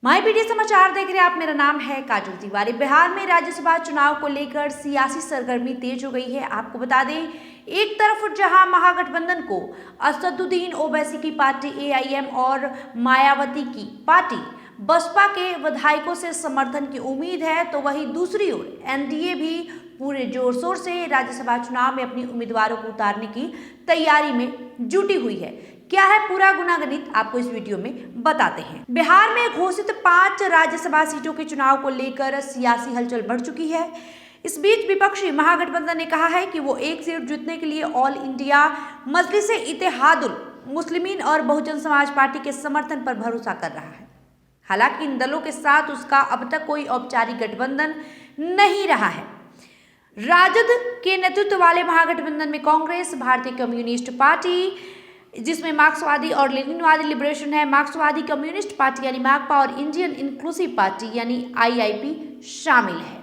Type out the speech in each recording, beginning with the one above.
माई PD समाचार देख रहे हैं आप। मेरा नाम है काजल तिवारी। बिहार में राज्यसभा चुनाव को लेकर सियासी सरगर्मी तेज हो गई है। आपको बता दें, एक तरफ जहां महागठबंधन को असदुद्दीन ओवैसी की पार्टी एआईएम और मायावती की पार्टी बसपा के विधायकों से समर्थन की उम्मीद है, तो वहीं दूसरी ओर एनडीए भी पूरे जोर शोर से राज्यसभा चुनाव में अपनी उम्मीदवारों को उतारने की तैयारी में जुटी हुई है। क्या है पूरा गुनागणित, आपको इस वीडियो में बताते हैं। बिहार में घोषित 5 राज्यसभा सीटों के चुनाव को लेकर सियासी हलचल बढ़ चुकी है। इस बीच विपक्षी महागठबंधन ने कहा है कि वो एक सीट जीतने के लिए ऑल इंडिया मजलिस-ए-इत्तेहादुल मुस्लिमीन और बहुजन समाज पार्टी के समर्थन पर भरोसा कर रहा है। हालांकि इन दलों के साथ उसका अब तक कोई औपचारिक गठबंधन नहीं रहा है। राजद के नेतृत्व वाले महागठबंधन में कांग्रेस, भारतीय कम्युनिस्ट पार्टी जिसमें मार्क्सवादी और लेनिनवादी लिबरेशन है, मार्क्सवादी कम्युनिस्ट पार्टी यानी माकपा और इंडियन इंक्लूसिव पार्टी यानी आईआईपी शामिल है।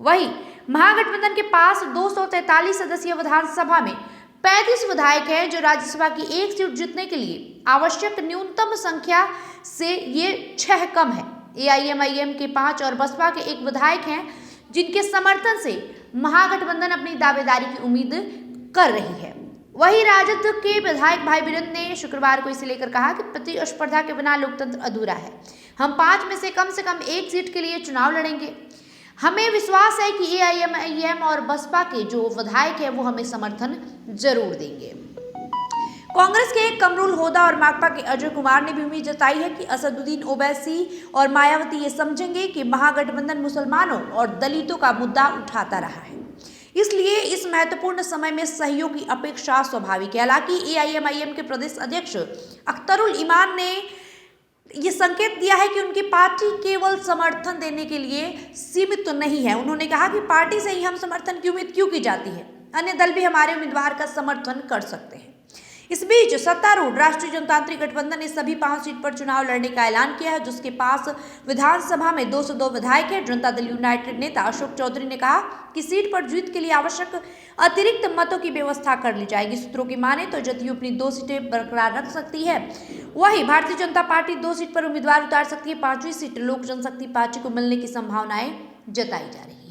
वहीं महागठबंधन के पास 243 सदस्यीय विधानसभा में 35 विधायक हैं, जो राज्यसभा की एक सीट जीतने के लिए आवश्यक न्यूनतम संख्या से ये 6 कम है। एआईएमआईएम के 5 और बसपा के 1 विधायक हैं, जिनके समर्थन से महागठबंधन अपनी दावेदारी की उम्मीद कर रही है। वहीं राजद के विधायक भाई वीरेंद्र ने शुक्रवार को इसे लेकर कहा कि प्रतिस्पर्धा के बिना लोकतंत्र अधूरा है। हम 5 में से कम 1 सीट के लिए चुनाव लड़ेंगे। हमें विश्वास है कि एआईएमआईएम और बसपा के जो विधायक है वो हमें समर्थन जरूर देंगे। कांग्रेस के कमरुल होदा और माकपा के अजय कुमार ने भी उम्मीद जताई है कि असदुद्दीन ओवैसी और मायावती ये समझेंगे कि महागठबंधन मुसलमानों और दलितों का मुद्दा उठाता रहा है, इसलिए इस महत्वपूर्ण समय में सहयोग की अपेक्षा स्वाभाविक है। हालांकि एआईएमआईएम के प्रदेश अध्यक्ष अख्तरुल ईमान ने यह संकेत दिया है कि उनकी पार्टी केवल समर्थन देने के लिए सीमित तो नहीं है। उन्होंने कहा कि पार्टी से ही हम समर्थन की उम्मीद क्यों की जाती है, अन्य दल भी हमारे उम्मीदवार का समर्थन कर सकते हैं। इस बीच सत्तारूढ़ राष्ट्रीय जनतांत्रिक गठबंधन ने सभी 5 सीट पर चुनाव लड़ने का ऐलान किया है, जिसके पास विधानसभा में 202 विधायक है। जनता दल यूनाइटेड नेता अशोक चौधरी ने कहा कि सीट पर जीत के लिए आवश्यक अतिरिक्त मतों की व्यवस्था कर ली जाएगी। सूत्रों की माने तो जदयू अपनी 2 सीटें बरकरार रख सकती है, वहीं भारतीय जनता पार्टी 2 सीट पर उम्मीदवार उतार सकती है। 5वीं सीट लोक जनशक्ति पार्टी को मिलने की संभावनाएं जताई जा रही है।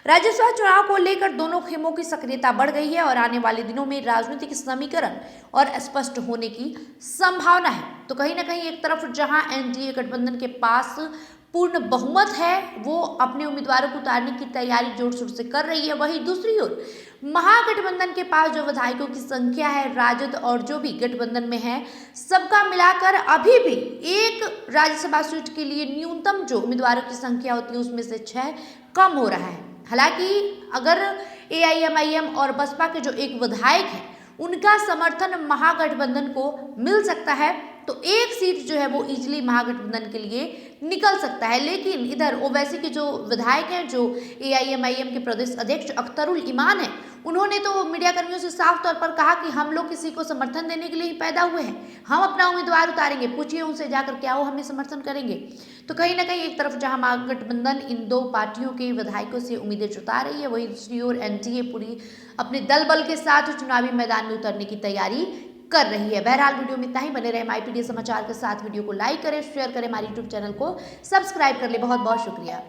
राज्यसभा चुनाव को लेकर दोनों खेमों की सक्रियता बढ़ गई है और आने वाले दिनों में राजनीतिक समीकरण और स्पष्ट होने की संभावना है। तो कहीं ना कहीं एक तरफ जहां एनडीए गठबंधन के पास पूर्ण बहुमत है, वो अपने उम्मीदवारों को उतारने की तैयारी जोर शोर से कर रही है, वहीं दूसरी ओर महागठबंधन के पास जो विधायकों की संख्या है, राजद और जो भी गठबंधन में है, सबका मिलाकर अभी भी एक राज्यसभा सीट के लिए न्यूनतम जो उम्मीदवारों की संख्या होती है उसमें से 6 कम हो रहा है। हालांकि अगर एआईएमआईएम और बसपा के जो 1 विधायक हैं, उनका समर्थन महागठबंधन को मिल सकता है, तो 1 सीट जो है वो इजीली महागठबंधन के लिए निकल सकता है। लेकिन इधर ओवैसी के जो विधायक हैं, जो एआईएमआईएम के प्रदेश अध्यक्ष अख्तरुल ईमान है, उन्होंने तो मीडिया कर्मियों से साफ तौर पर कहा कि हम लोग किसी को समर्थन देने के लिए ही पैदा हुए हैं, हम अपना उम्मीदवार उतारेंगे, पूछिए उनसे जाकर क्या वो हमें समर्थन करेंगे। तो कहीं ना कहीं एक तरफ जहां महागठबंधन इन 2 पार्टियों के विधायकों से उम्मीदें जुटा रही है, वहीं दूसरी ओर एनडीए पूरी अपने दल बल के साथ चुनावी मैदान में उतरने की तैयारी कर रही है। बहरहाल वीडियो में इतना ही। बने रहे माई पीडी समाचार के साथ। वीडियो को लाइक करें, शेयर करें, हमारे यूट्यूब चैनल को सब्सक्राइब कर ले। बहुत बहुत शुक्रिया।